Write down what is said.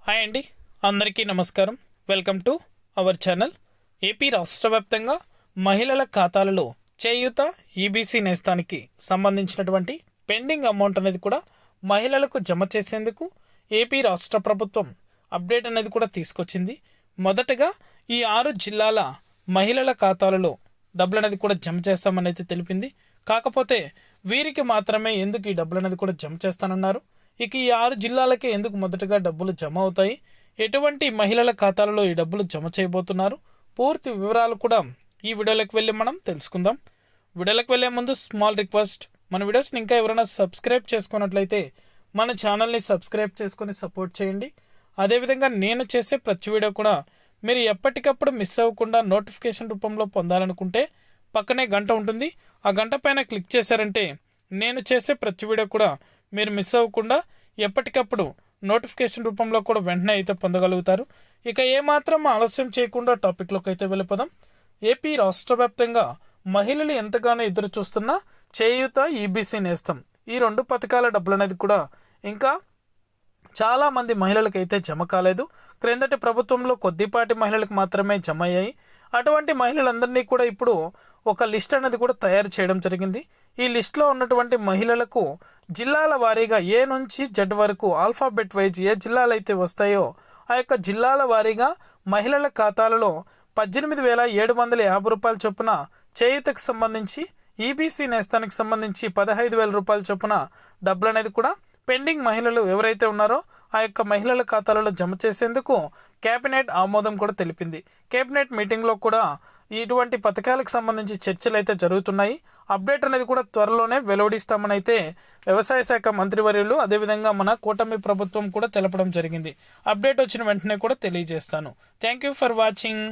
Hi అండి, అందరికీ నమస్కారం. Welcome to our channel. AP రాష్ట్ర వ్యాప్తంగా మహిళల ఖాతాలలో చేయూత ఈబీసీ నేస్తానికి సంబంధించినటువంటి పెండింగ్ అమౌంట్ అనేది కూడా మహిళలకు జమ చేసేందుకు ఏపీ రాష్ట్ర ప్రభుత్వం అప్డేట్ అనేది కూడా తీసుకొచ్చింది. మొదటగా ఈ 6 జిల్లాల మహిళల ఖాతాలలో డబ్బులు అనేది కూడా జమ చేస్తామని అయితే తెలిపింది. కాకపోతే వీరికి మాత్రమే ఎందుకు ఈ డబ్బులు అనేది కూడా జమ చేస్తానన్నారు. ఇక ఈ 6 జిల్లాలకే ఎందుకు మొదటగా డబ్బులు జమ అవుతాయి, ఎటువంటి మహిళల ఖాతాలలో ఈ డబ్బులు జమ చేయబోతున్నారు, పూర్తి వివరాలు కూడా ఈ వీడియోలోకి వెళ్ళి మనం తెలుసుకుందాం. వీడియోలోకి వెళ్ళే ముందు స్మాల్ రిక్వెస్ట్, మన వీడియోస్ని ఇంకా ఎవరైనా సబ్స్క్రైబ్ చేసుకున్నట్లయితే మన ఛానల్ని సబ్స్క్రైబ్ చేసుకొని సపోర్ట్ చేయండి. అదేవిధంగా నేను చేసే ప్రతి వీడియో కూడా మీరు ఎప్పటికప్పుడు మిస్ అవ్వకుండా నోటిఫికేషన్ రూపంలో పొందాలనుకుంటే పక్కనే గంట ఉంటుంది. ఆ గంట పైన క్లిక్ చేశారంటే నేను చేసే ప్రతి వీడియో కూడా మీరు మిస్ అవ్వకుండా ఎప్పటికప్పుడు నోటిఫికేషన్ రూపంలో కూడా వెంటనే అయితే పొందగలుగుతారు. ఇక ఏమాత్రం ఆలస్యం చేయకుండా టాపిక్లోకి అయితే వెళ్ళిపోదాం. ఏపీ రాష్ట్ర వ్యాప్తంగా మహిళలు ఎంతగానో ఎదురు చూస్తున్న చేయూత ఈబీసీ నేస్తం, ఈ 2 పథకాల డబ్బులు అనేది కూడా ఇంకా చాలా మంది మహిళలకు అయితే జమ కాలేదు. క్రిందటి ప్రభుత్వంలో కొద్దిపాటి మహిళలకు మాత్రమే జమ అయ్యాయి. అటువంటి మహిళలందరినీ కూడా ఇప్పుడు ఒక లిస్ట్ అనేది కూడా తయారు చేయడం జరిగింది. ఈ లిస్ట్లో ఉన్నటువంటి మహిళలకు జిల్లాల వారీగా ఏ నుంచి జెడ్ వరకు ఆల్ఫాబెట్ వైజ్ ఏ జిల్లాలు అయితే వస్తాయో ఆ యొక్క జిల్లాల వారీగా మహిళల ఖాతాలలో 18,750 రూపాయల చొప్పున చేయూతకు సంబంధించి, ఈబీసీ నేస్తానికి సంబంధించి 15,000 రూపాయల చొప్పున డబ్బులు అనేది కూడా పెండింగ్ మహిళలు ఎవరైతే ఉన్నారో ఆ యొక్క మహిళల ఖాతాలలో జమ చేసేందుకు కేబినెట్ ఆమోదం కూడా తెలిపింది. కేబినెట్ మీటింగ్లో కూడా ఇటువంటి పథకాలకు సంబంధించి చర్చలు అయితే జరుగుతున్నాయి. అప్డేట్ అనేది కూడా త్వరలోనే వెలువడిస్తామని అయితే వ్యవసాయ శాఖ మంత్రివర్యులు అదేవిధంగా మన కూటమి ప్రభుత్వం కూడా తెలపడం జరిగింది. అప్డేట్ వచ్చిన వెంటనే కూడా తెలియజేస్తాను. Thank you for watching.